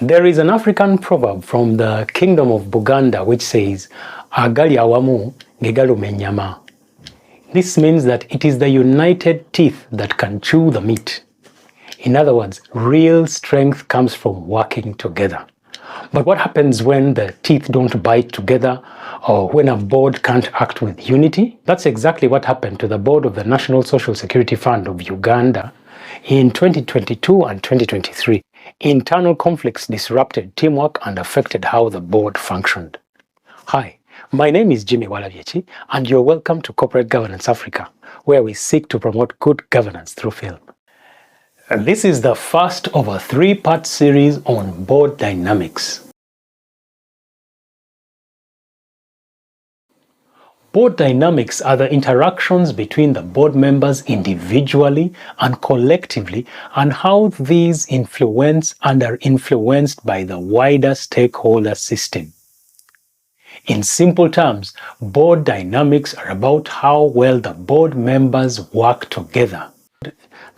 There is an African proverb from the Kingdom of Buganda which says, "Agali awamu gegaluma ennyama." This means that it is the united teeth that can chew the meat. In other words, real strength comes from working together. But what happens when the teeth don't bite together, or when a board can't act with unity? That's exactly what happened to the board of the National Social Security Fund of Uganda in 2022 and 2023. Internal conflicts disrupted teamwork and affected how the board functioned. Hi, my name is Jimmy Walabyechi, and you're welcome to Corporate Governance Africa, where we seek to promote good governance through film. This is the first of a three-part series on board dynamics. Board dynamics are the interactions between the board members individually and collectively, and how these influence and are influenced by the wider stakeholder system. In simple terms, board dynamics are about how well the board members work together.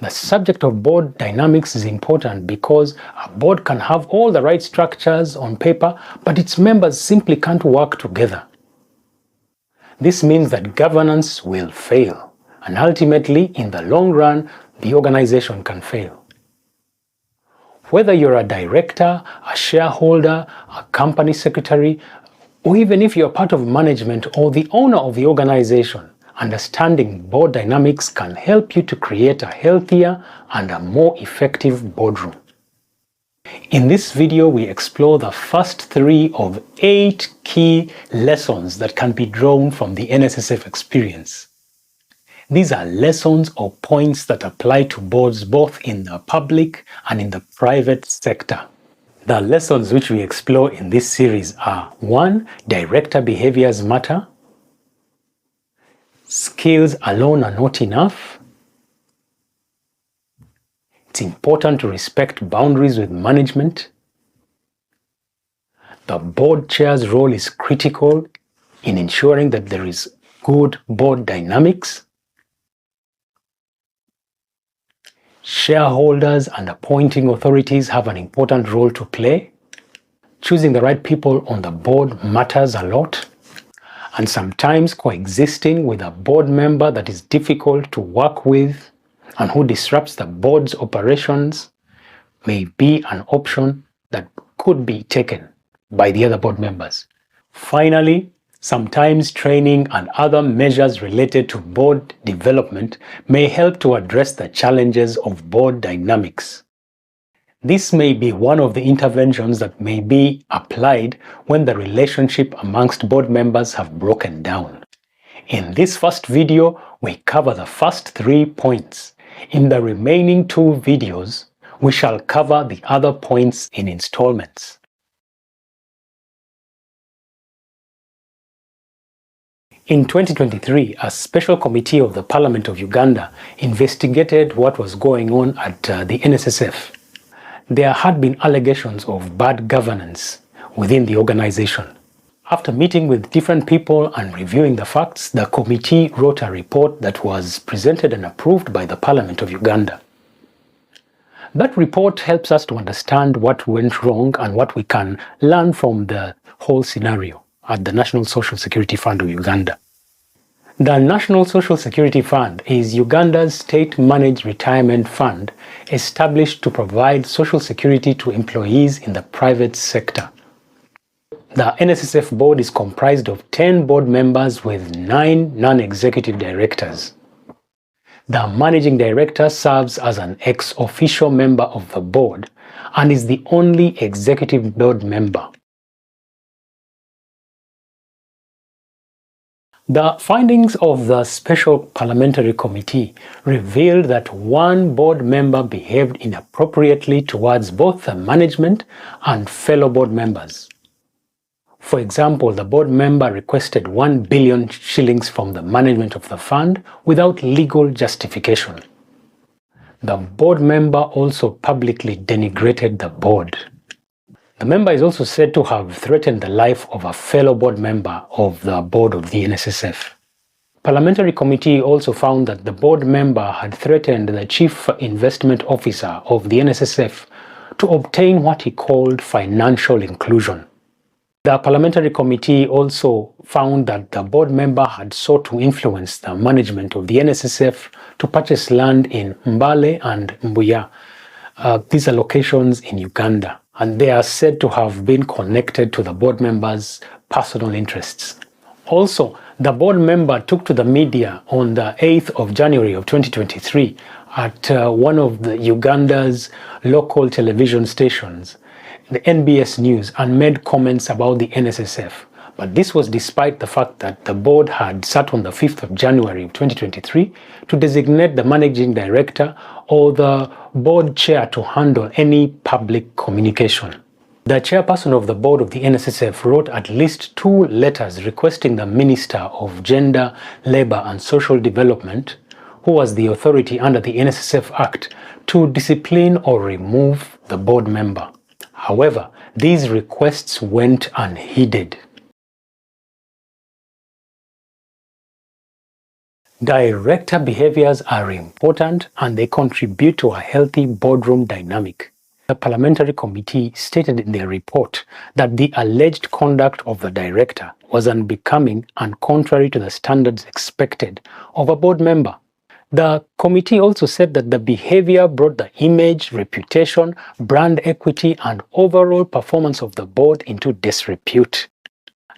The subject of board dynamics is important because a board can have all the right structures on paper, but its members simply can't work together. This means that governance will fail, and ultimately, in the long run, the organization can fail. Whether you're a director, a shareholder, a company secretary, or even if you're part of management or the owner of the organization, understanding board dynamics can help you to create a healthier and a more effective boardroom. In this video, we explore the first 3 of 8 key lessons that can be drawn from the NSSF experience. These are lessons or points that apply to boards both in the public and in the private sector. The lessons which we explore in this series are: 1. Director behaviors matter. Skills alone are not enough. It's important to respect boundaries with management. The board chair's role is critical in ensuring that there is good board dynamics. Shareholders and appointing authorities have an important role to play. Choosing the right people on the board matters a lot. And sometimes coexisting with a board member that is difficult to work with and who disrupts the board's operations may be an option that could be taken by the other board members. Finally, sometimes training and other measures related to board development may help to address the challenges of board dynamics. This may be one of the interventions that may be applied when the relationship amongst board members have broken down. In this first video, we cover the first 3 points. In the remaining 2 videos, we shall cover the other points in installments. In 2023, a special committee of the Parliament of Uganda investigated what was going on at the NSSF. There had been allegations of bad governance within the organization. After meeting with different people and reviewing the facts, the committee wrote a report that was presented and approved by the Parliament of Uganda. That report helps us to understand what went wrong and what we can learn from the whole scenario at the National Social Security Fund of Uganda. The National Social Security Fund is Uganda's state-managed retirement fund established to provide social security to employees in the private sector. The NSSF board is comprised of 10 board members with 9 non-executive directors. The managing director serves as an ex officio member of the board and is the only executive board member. The findings of the Special Parliamentary Committee revealed that one board member behaved inappropriately towards both the management and fellow board members. For example, the board member requested 1 billion shillings from the management of the fund without legal justification. The board member also publicly denigrated the board. The member is also said to have threatened the life of a fellow board member of the board of the NSSF. Parliamentary committee also found that the board member had threatened the chief investment officer of the NSSF to obtain what he called financial inclusion. The parliamentary committee also found that the board member had sought to influence the management of the NSSF to purchase land in Mbale and Mbuya. These are locations in Uganda, and they are said to have been connected to the board member's personal interests. Also, the board member took to the media on the 8th of January of 2023 at one of the Uganda's local television stations, the NBS News, and made comments about the NSSF. But this was despite the fact that the board had sat on the 5th of January of 2023 to designate the managing director or the board chair to handle any public communication. The chairperson of the board of the NSSF wrote at least 2 letters requesting the Minister of Gender, Labour and Social Development, who was the authority under the NSSF Act, to discipline or remove the board member. However, these requests went unheeded. Director behaviors are important and they contribute to a healthy boardroom dynamic. The parliamentary committee stated in their report that the alleged conduct of the director was unbecoming and contrary to the standards expected of a board member. The committee also said that the behavior brought the image, reputation, brand equity, and overall performance of the board into disrepute.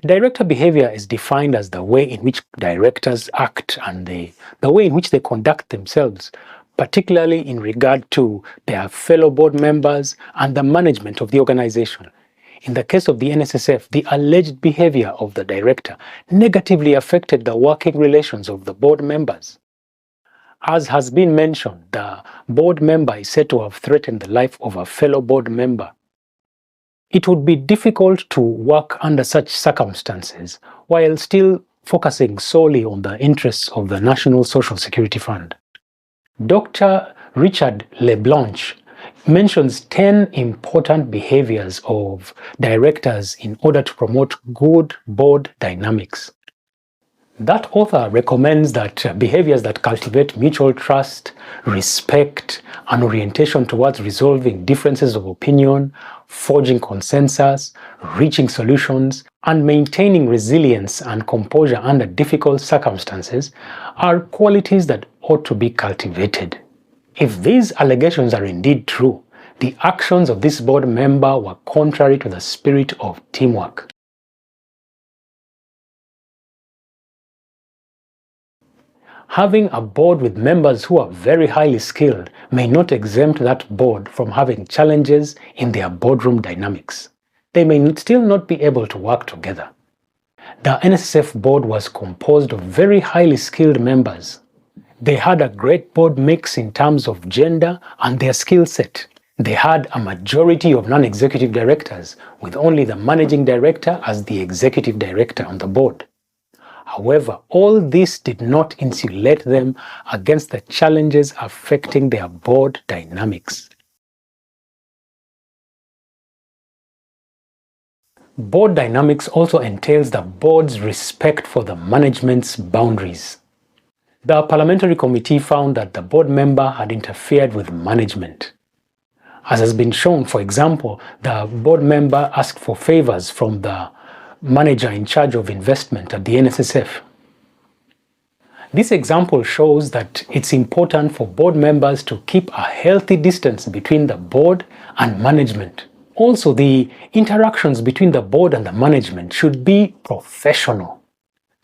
Director behavior is defined as the way in which directors act and the way in which they conduct themselves, particularly in regard to their fellow board members and the management of the organization. In the case of the NSSF, the alleged behavior of the director negatively affected the working relations of the board members. As has been mentioned, the board member is said to have threatened the life of a fellow board member. It would be difficult to work under such circumstances while still focusing solely on the interests of the National Social Security Fund. Dr. Richard LeBlanc mentions 10 important behaviors of directors in order to promote good board dynamics. That author recommends that behaviors that cultivate mutual trust, respect, and orientation towards resolving differences of opinion, forging consensus, reaching solutions, and maintaining resilience and composure under difficult circumstances are qualities that ought to be cultivated. If these allegations are indeed true, the actions of this board member were contrary to the spirit of teamwork. Having a board with members who are very highly skilled may not exempt that board from having challenges in their boardroom dynamics. They may still not be able to work together. The NSSF board was composed of very highly skilled members. They had a great board mix in terms of gender and their skill set. They had a majority of non-executive directors, with only the managing director as the executive director on the board. However, all this did not insulate them against the challenges affecting their board dynamics. Board dynamics also entails the board's respect for the management's boundaries. The parliamentary committee found that the board member had interfered with management. As has been shown, for example, the board member asked for favors from the manager in charge of investment at the NSSF. This example shows that it's important for board members to keep a healthy distance between the board and management. Also, the interactions between the board and the management should be professional,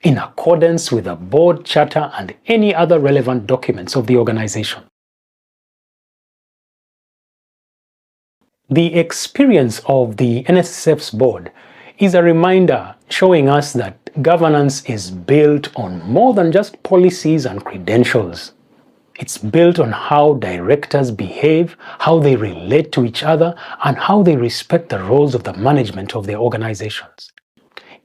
in accordance with the board charter and any other relevant documents of the organization. The experience of the NSSF's board is a reminder showing us that governance is built on more than just policies and credentials. It's built on how directors behave, how they relate to each other, and how they respect the roles of the management of their organizations.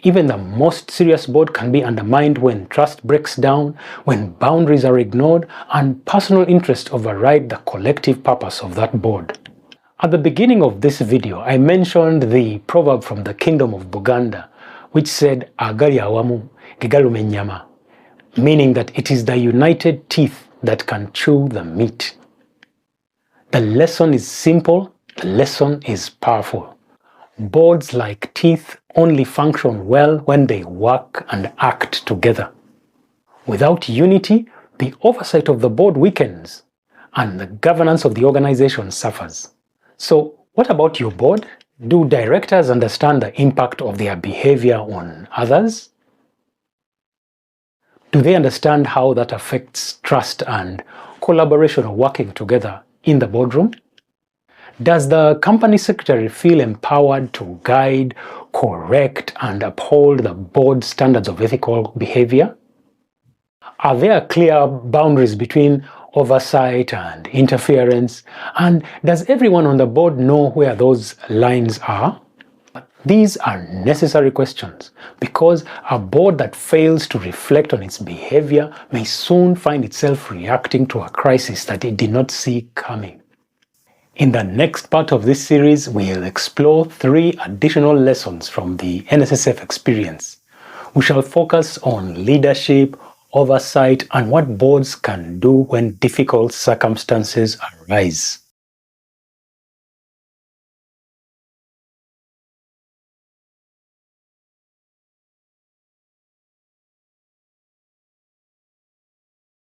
Even the most serious board can be undermined when trust breaks down, when boundaries are ignored, and personal interests override the collective purpose of that board. At the beginning of this video, I mentioned the proverb from the Kingdom of Buganda, which said, "Agali awamu, gigalume nyama," meaning that it is the united teeth that can chew the meat. The lesson is simple The lesson is powerful. Boards, like teeth, only function well when they work and act together. Without unity, the oversight of the board weakens and the governance of the organization suffers. So, what about your board? Do directors understand the impact of their behavior on others? Do they understand how that affects trust and collaboration or working together in the boardroom? Does the company secretary feel empowered to guide, correct, and uphold the board standards of ethical behavior? Are there clear boundaries between oversight and interference? And does everyone on the board know where those lines are? These are necessary questions because a board that fails to reflect on its behavior may soon find itself reacting to a crisis that it did not see coming. In the next part of this series, we'll explore 3 additional lessons from the NSSF experience. We shall focus on leadership, oversight, and what boards can do when difficult circumstances arise.